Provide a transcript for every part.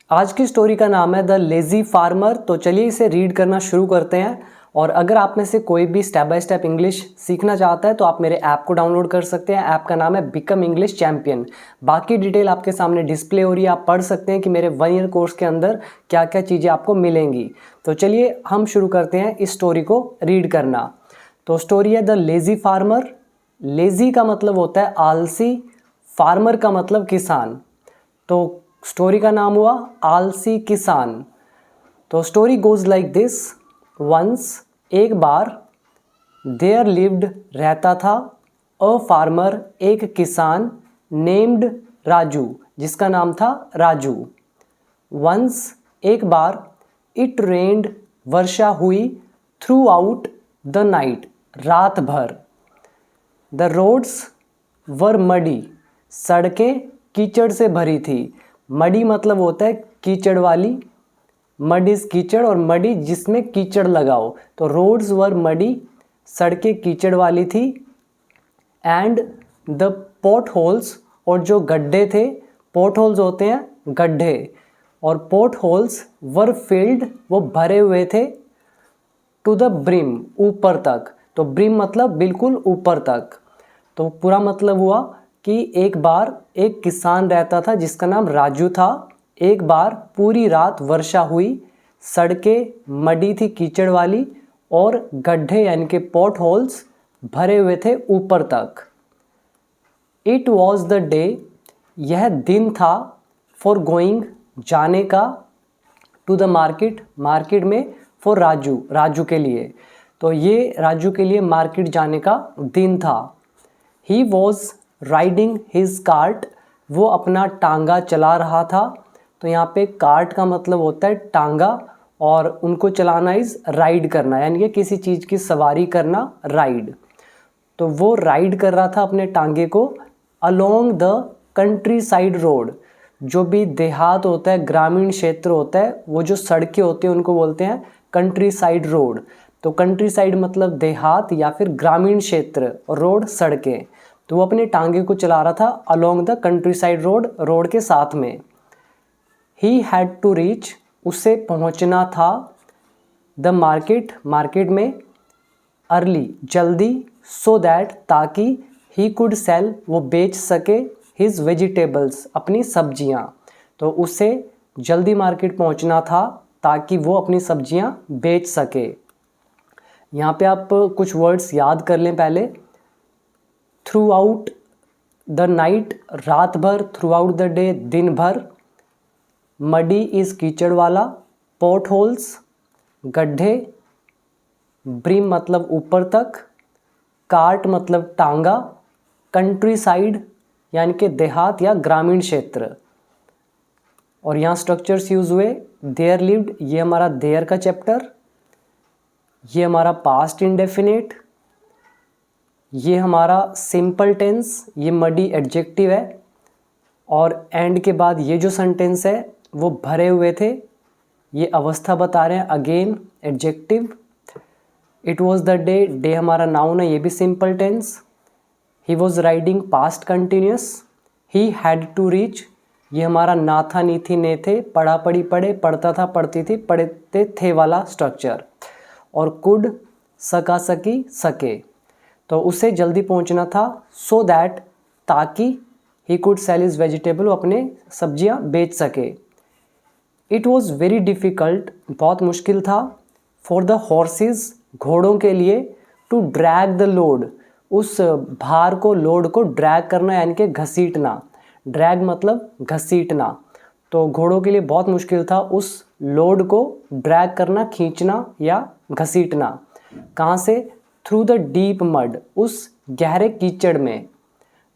आज की स्टोरी का नाम है द लेज़ी फार्मर। तो चलिए इसे रीड करना शुरू करते हैं। और अगर आप में से कोई भी स्टेप बाय स्टेप इंग्लिश सीखना चाहता है तो आप मेरे ऐप को डाउनलोड कर सकते हैं। ऐप का नाम है बिकम इंग्लिश चैम्पियन। बाकी डिटेल आपके सामने डिस्प्ले हो रही है, आप पढ़ सकते हैं कि मेरे 1 ईयर कोर्स के अंदर क्या क्या चीज़ें आपको मिलेंगी। तो चलिए हम शुरू करते हैं इस स्टोरी को रीड करना। तो स्टोरी है द लेज़ी फार्मर। लेज़ी का मतलब होता है आलसी, फार्मर का मतलब किसान। तो स्टोरी का नाम हुआ आलसी किसान। तो story goes like this. Once, एक बार, देयर लिव्ड, रहता था, अ फार्मर, एक किसान, नेम्ड, राजू, जिसका नाम था राजू। वंस, एक बार, इट रेन्ड, वर्षा हुई, थ्रू आउट द नाइट, रात भर। द रोड्स वर मडी, सड़कें कीचड़ से भरी थी। मडी मतलब होता है कीचड़ वाली, मड इज कीचड़ और मडी जिसमें कीचड़ लगाओ। तो रोड्स वर मडी, सड़कें कीचड़ वाली थी। एंड द पोर्ट होल्स, और जो गड्ढे थे, पोर्ट होल्स होते हैं गड्ढे, और पोर्ट होल्स वर फिल्ड, वो भरे हुए थे, टू द ब्रिम, ऊपर तक। तो ब्रिम मतलब बिल्कुल ऊपर तक। तो पूरा मतलब हुआ कि एक बार एक किसान रहता था जिसका नाम राजू था। एक बार पूरी रात वर्षा हुई, सड़कें मडी थी कीचड़ वाली, और गड्ढे यानी कि पॉट होल्स भरे हुए थे ऊपर तक। इट वॉज द डे, यह दिन था, फॉर गोइंग, जाने का, टू द मार्केट, मार्केट में, फॉर राजू, राजू के लिए। तो ये राजू के लिए मार्केट जाने का दिन था। ही वॉज राइडिंग हिज कार्ट, वो अपना टांगा चला रहा था। तो यहाँ पे कार्ट का मतलब होता है टांगा, और उनको चलाना इज राइड करना, यानी कि किसी चीज़ की सवारी करना, राइड। तो वो राइड कर रहा था अपने टांगे को along the country side road. जो भी देहात होता है, ग्रामीण क्षेत्र होता है, वो जो सड़कें होती हैं उनको बोलते हैं कंट्री साइड रोड। तो कंट्री साइड मतलब देहात या फिर ग्रामीण क्षेत्र, रोड सड़कें। तो वो अपने टांगे को चला रहा था along the country side road, road के साथ में। ही हैड टू रीच, उसे पहुंचना था, द मार्केट, मार्केट में, अर्ली, जल्दी, सो दैट, ताकि, ही कुड सेल, वो बेच सके, हिज वेजिटेबल्स, अपनी सब्जियां। तो उसे जल्दी मार्केट पहुंचना था ताकि वो अपनी सब्जियां बेच सके। यहाँ पे आप कुछ वर्ड्स याद कर लें पहले। थ्रू आउट द नाइट, रात भर, थ्रू आउट द डे, दिन भर। मडी इज कीचड़ वाला, पोर्ट होल्स गड्ढे, ब्रिम मतलब ऊपर तक, कार्ट मतलब टांगा, कंट्री साइड यानी कि देहात या ग्रामीण क्षेत्र। और यहाँ स्ट्रक्चर्स यूज हुए, देयर लिव्ड, ये हमारा देयर का चैप्टर, ये हमारा पास्ट इंडेफिनिट, ये हमारा सिंपल टेंस, ये मडी एडजेक्टिव है, और एंड के बाद ये जो सेंटेंस है वो भरे हुए थे, ये अवस्था बता रहे हैं, again adjective. It was the day, day हमारा नाउन है, ये भी simple tense. He was riding, past continuous. He had to reach, ये हमारा ना था, नी थी, ने थे, पढ़ा पढ़ी पढ़े, पढ़ता था पढ़ती थी, पढ़ते थे वाला स्ट्रक्चर। और कुड, सका सकी सके, तो उसे जल्दी पहुंचना था, सो दैट, ताकि, he could sell his vegetable, वो अपने सब्जियां बेच सके। इट वॉज वेरी डिफ़िकल्ट, बहुत मुश्किल था, फॉर द हॉर्सेस, घोड़ों के लिए, टू ड्रैग द लोड, उस भार को, लोड को ड्रैग करना यानी कि घसीटना। ड्रैग मतलब घसीटना। तो घोड़ों के लिए बहुत मुश्किल था उस लोड को ड्रैग करना, खींचना या घसीटना। कहाँ से? थ्रू द डीप मड, उस गहरे कीचड़ में।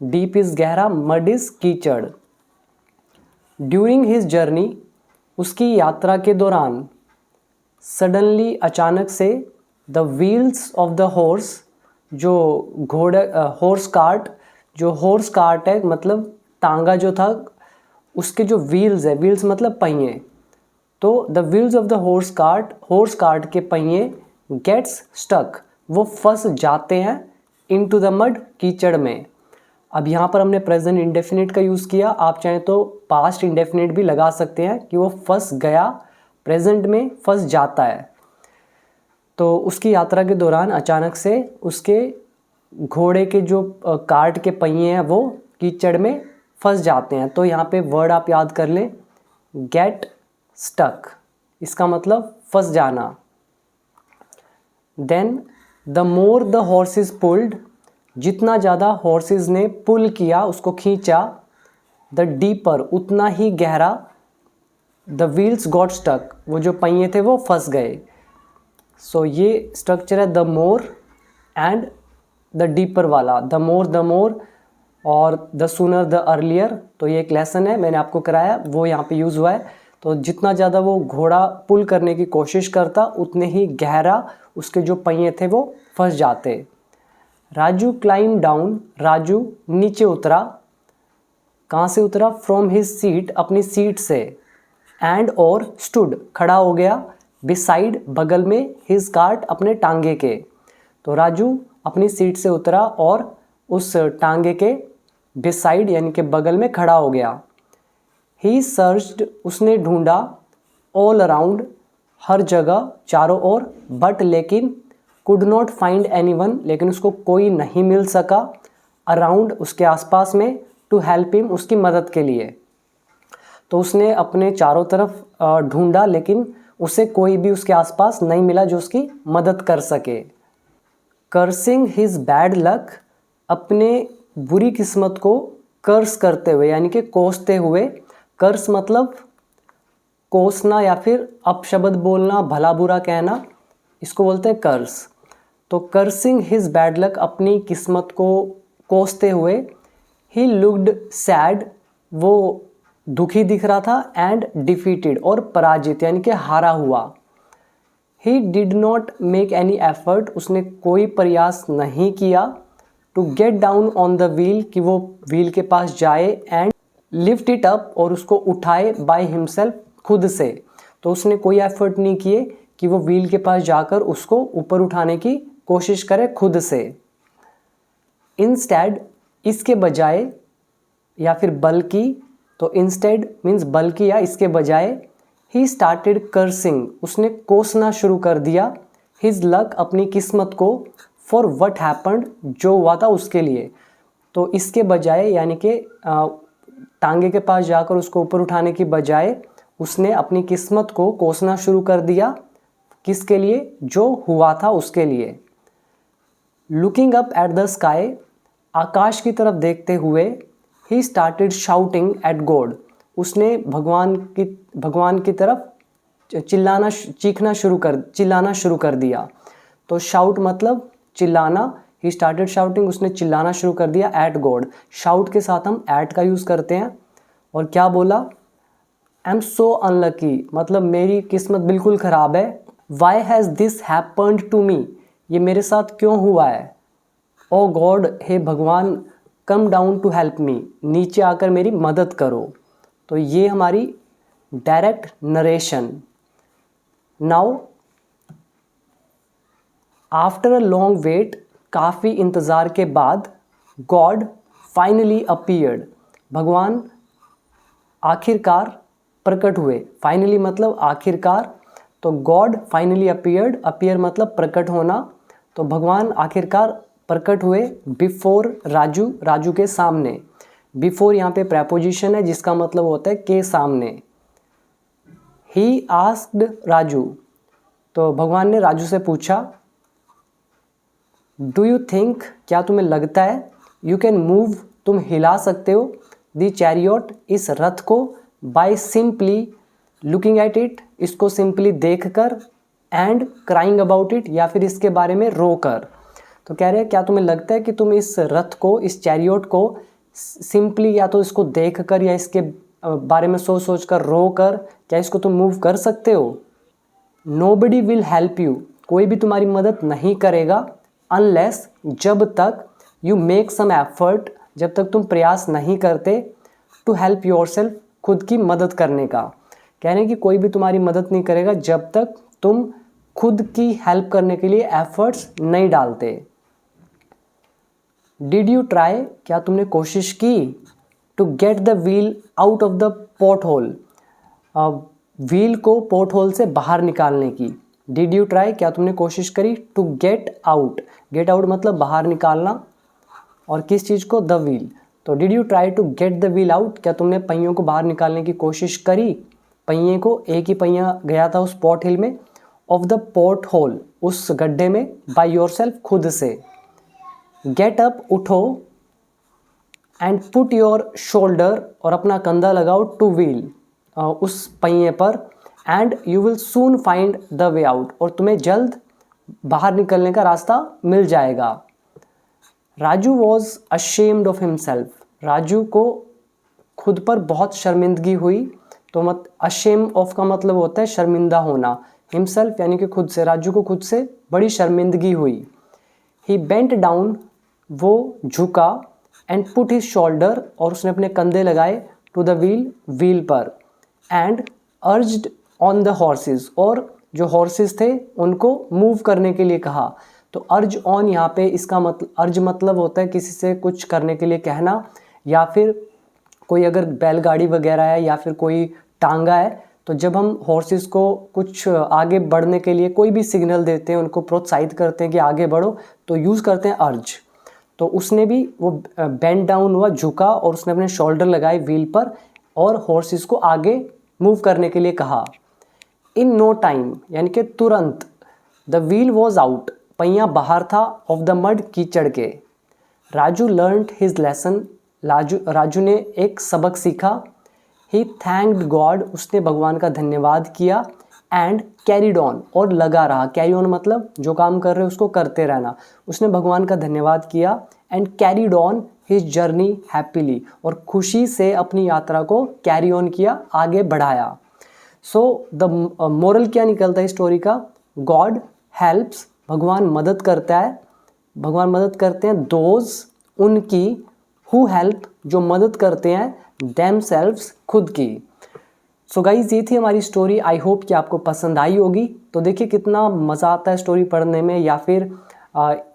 डीप इज गहरा, मड इज कीचड़। ड्यूरिंग हिज जर्नी, उसकी यात्रा के दौरान, सडनली, अचानक से, the wheels of the horse, जो घोड़े, हॉर्स कार्ट, जो हॉर्स कार्ट है मतलब टांगा जो था, उसके जो व्हील्स है, व्हील्स मतलब पहिए, तो the wheels of the horse cart के पहिए, गेट्स स्टक, वो फंस जाते हैं, इनटू द मड, कीचड़ में। अब यहाँ पर हमने प्रेजेंट इंडेफिनिट का यूज़ किया, आप चाहें तो पास्ट इंडेफिनिट भी लगा सकते हैं कि वो फंस गया, प्रेजेंट में फंस जाता है। तो उसकी यात्रा के दौरान अचानक से उसके घोड़े के जो कार्ट के पहिए हैं वो कीचड़ में फंस जाते हैं। तो यहाँ पे वर्ड आप याद कर लें, गेट स्टक, इसका मतलब फंस जाना। Then the more the horses pulled, जितना ज़्यादा हॉर्सेस ने पुल किया, उसको खींचा, द डीपर, उतना ही गहरा, द व्हील्स गॉट स्टक, वो जो पहिए थे वो फंस गए। सो ये स्ट्रक्चर है the more and the deeper वाला, द मोर और द सूनर द अर्लियर। तो ये एक लेसन है, मैंने आपको कराया, वो यहाँ पे यूज़ हुआ है। तो जितना ज़्यादा वो घोड़ा पुल करने की कोशिश करता, उतने ही गहरा उसके जो पहिए थे वो फंस जाते। राजू क्लाइम डाउन, राजू नीचे उतरा, कहाँ से उतरा? फ्रॉम हिज सीट, अपनी सीट से, एंड और स्टूड, खड़ा हो गया, बिसाइड, बगल में, हिज कार्ट, अपने टांगे के। तो राजू अपनी सीट से उतरा और उस टांगे के बिसाइड यानी कि बगल में खड़ा हो गया। ही सर्च्ड, उसने ढूंढा, ऑल अराउंड, हर जगह, चारों ओर, बट लेकिन, कुड नॉट फाइंड एनीवन, लेकिन उसको कोई नहीं मिल सका, अराउंड, उसके आसपास में, टू हेल्प हिम, उसकी मदद के लिए। तो उसने अपने चारों तरफ ढूंढा, लेकिन उसे कोई भी उसके आसपास नहीं मिला जो उसकी मदद कर सके। कर्सिंग हिज बैड लक, अपने बुरी किस्मत को कर्स करते हुए यानी कि कोसते हुए, कर्स मतलब कोसना या फिर अपशब्द बोलना, भला बुरा कहना, इसको बोलते हैं कर्स। तो कर्सिंग हिज बैड लक, अपनी किस्मत को कोसते हुए, ही लुक्ड सैड, वो दुखी दिख रहा था, एंड डिफीटेड, और पराजित यानी कि हारा हुआ। He did not make any effort, उसने कोई प्रयास नहीं किया, to get down on the wheel, कि वो व्हील के पास जाए, एंड लिफ्ट इट अप, और उसको उठाए, बाय हिमसेल्फ, खुद से। तो उसने कोई एफर्ट नहीं किए कि वो व्हील के पास जाकर उसको ऊपर उठाने की कोशिश करे खुद से। इंस्टेड, इसके बजाय या फिर बल्कि, तो इंस्टेड मीन्स बल्कि या इसके बजाय, ही स्टार्टेड कर्सिंग, उसने कोसना शुरू कर दिया, हिज लक, अपनी किस्मत को, फॉर व्हाट हैपेंड, जो हुआ था उसके लिए। तो इसके बजाय यानी कि टांगे के पास जाकर उसको ऊपर उठाने की बजाय उसने अपनी किस्मत को कोसना शुरू कर दिया, किसके लिए? जो हुआ था उसके लिए। Looking up at the sky, आकाश की तरफ देखते हुए, he started shouting at God, उसने भगवान की तरफ चिल्लाना शुरू कर दिया। तो शाउट मतलब चिल्लाना, ही स्टार्टेड शाउटिंग, उसने चिल्लाना शुरू कर दिया, एट गॉड। शाउट के साथ हम एट का यूज़ करते हैं। और क्या बोला? आई एम सो अनलकी, मतलब मेरी किस्मत बिल्कुल ख़राब है। Why has this happened to me, ये मेरे साथ क्यों हुआ है? ओ गॉड, हे भगवान, come down to help me, नीचे आकर मेरी मदद करो। तो ये हमारी direct narration. Now after a long wait, काफ़ी इंतज़ार के बाद, गॉड फाइनली अपीयर्ड, भगवान आखिरकार प्रकट हुए। फाइनली मतलब आखिरकार, तो गॉड फाइनली अपीयर्ड, अपीयर मतलब प्रकट होना, तो भगवान आखिरकार प्रकट हुए, बिफोर राजू, राजू के सामने। बिफोर यहाँ पे प्रेपोजिशन है जिसका मतलब होता है के सामने। ही आस्क्ड राजू, तो भगवान ने राजू से पूछा, डू यू थिंक, क्या तुम्हें लगता है, यू कैन मूव, तुम हिला सकते हो, द चैरियट, इस रथ को, by simply looking at it, इसको सिंपली देखकर, एंड क्राइंग अबाउट इट, या फिर इसके बारे में रो कर। तो कह रहे हैं क्या तुम्हें लगता है कि तुम इस रथ को, इस चैरियट को सिंपली या तो इसको देखकर या इसके बारे में सोच कर रो कर, क्या इसको तुम मूव कर सकते हो? नोबडी विल हेल्प यू, कोई भी तुम्हारी मदद नहीं करेगा, अनलेस, जब तक, यू मेक सम एफर्ट, जब तक तुम प्रयास नहीं करते, टू हेल्प योरसेल्फ, खुद की मदद करने का। कहने कि कोई भी तुम्हारी मदद नहीं करेगा जब तक तुम खुद की हेल्प करने के लिए एफर्ट्स नहीं डालते। डिड यू ट्राई, क्या तुमने कोशिश की, to get the wheel out of the port hole, wheel को पोर्ट होल से बाहर निकालने की। डिड यू ट्राई, क्या तुमने कोशिश करी, to get out, get out मतलब बाहर निकालना, और किस चीज़ को, द व्हील। तो did you try to get the wheel out, क्या तुमने पहियों को बाहर निकालने की कोशिश करी, पहिए को, एक ही पहिया गया था उस पोर्ट हिल में, ऑफ द पोर्ट होल, उस गड्ढे में, बाय योरसेल्फ, खुद से। गेट अप, उठो, एंड पुट योर शोल्डर, और अपना कंधा लगाओ, टू व्हील, उस पहिए पर, and you will soon find the way out, और तुम्हें जल्द बाहर निकलने का रास्ता मिल जाएगा। Raju was ashamed of himself, Raju को खुद पर बहुत शर्मिंदगी हुई। तो अशेम ऑफ का मतलब होता है शर्मिंदा होना, हिमसेल्फ यानी कि खुद से, राजू को खुद से बड़ी शर्मिंदगी हुई। ही बेंट डाउन, वो झुका, एंड पुट हिज शोल्डर, और उसने अपने कंधे लगाए, टू द व्हील, व्हील पर, and urged on the horses, और जो हॉर्सेस थे उनको मूव करने के लिए कहा। तो अर्ज ऑन यहाँ पे इसका मतलब, अर्ज मतलब होता है किसी से कुछ करने के लिए कहना, या फिर कोई अगर बैलगाड़ी वगैरह है या फिर कोई टांगा है, तो जब हम हॉर्सेस को कुछ आगे बढ़ने के लिए कोई भी सिग्नल देते हैं, उनको प्रोत्साहित करते हैं कि आगे बढ़ो, तो यूज़ करते हैं अर्ज। तो उसने भी वो बेंड डाउन हुआ, झुका, और उसने अपने शोल्डर लगाए व्हील पर, और हॉर्सेस को आगे मूव करने के लिए कहा। इन नो टाइम यानी कि तुरंत, द व्हील वॉज आउट, पहिया बाहर था, ऑफ द मड, कीचड़ के। Raju learned his lesson, Raju ने एक सबक सीखा। ही थैंक्ड गॉड, उसने भगवान का धन्यवाद किया, एंड कैरिड ऑन, और लगा रहा, कैरी ऑन मतलब जो काम कर रहे हो उसको करते रहना। उसने भगवान का धन्यवाद किया, and carried on his journey happily, और खुशी से अपनी यात्रा को कैरी ऑन किया, आगे बढ़ाया। सो द मोरल क्या निकलता है स्टोरी का, गॉड हेल्प्स, भगवान मदद करता है, भगवान मदद करते हैं, दोज, उनकी, हु हेल्प, जो मदद करते हैं, देमसेल्व्स, खुद की। सो गाइज ये थी हमारी स्टोरी। आई होप कि आपको पसंद आई होगी। तो देखिए कितना मज़ा आता है स्टोरी पढ़ने में, या फिर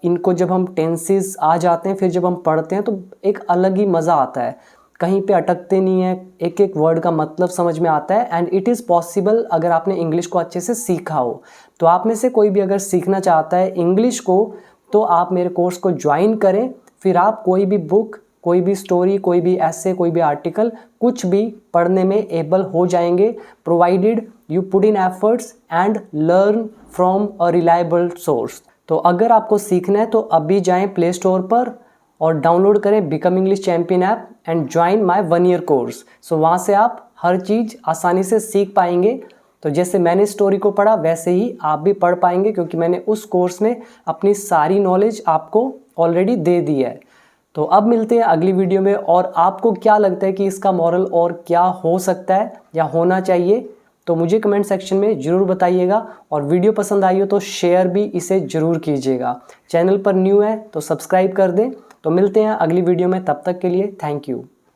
इनको जब हम टेंसेस आ जाते हैं फिर जब हम पढ़ते हैं तो एक अलग ही मज़ा आता है, कहीं पे अटकते नहीं है, एक एक वर्ड का मतलब समझ में आता है। एंड इट इज़ पॉसिबल अगर आपने इंग्लिश को अच्छे से सीखा हो। तो आप में से कोई भी अगर सीखना चाहता है इंग्लिश को, तो आप मेरे कोर्स को ज्वाइन करें, फिर आप कोई भी बुक, कोई भी स्टोरी, कोई भी ऐसे, कोई भी आर्टिकल, कुछ भी पढ़ने में एबल हो जाएंगे, provided you put in efforts and learn from a reliable source. तो अगर आपको सीखना है तो अभी जाएं प्ले स्टोर पर और डाउनलोड करें become English champion app and join my 1 year course. So वहाँ से आप हर चीज़ आसानी से सीख पाएंगे। तो जैसे मैंने स्टोरी को पढ़ा वैसे ही आप भी पढ़ पाएंगे, क्योंकि मैंने उस कोर्स में अपनी सारी नॉलेज आपको ऑलरेडी दे दी है। तो अब मिलते हैं अगली वीडियो में। और आपको क्या लगता है कि इसका मॉरल और क्या हो सकता है या होना चाहिए, तो मुझे कमेंट सेक्शन में ज़रूर बताइएगा। और वीडियो पसंद आई हो तो शेयर भी इसे ज़रूर कीजिएगा। चैनल पर न्यू है तो सब्सक्राइब कर दें। तो मिलते हैं अगली वीडियो में, तब तक के लिए थैंक यू।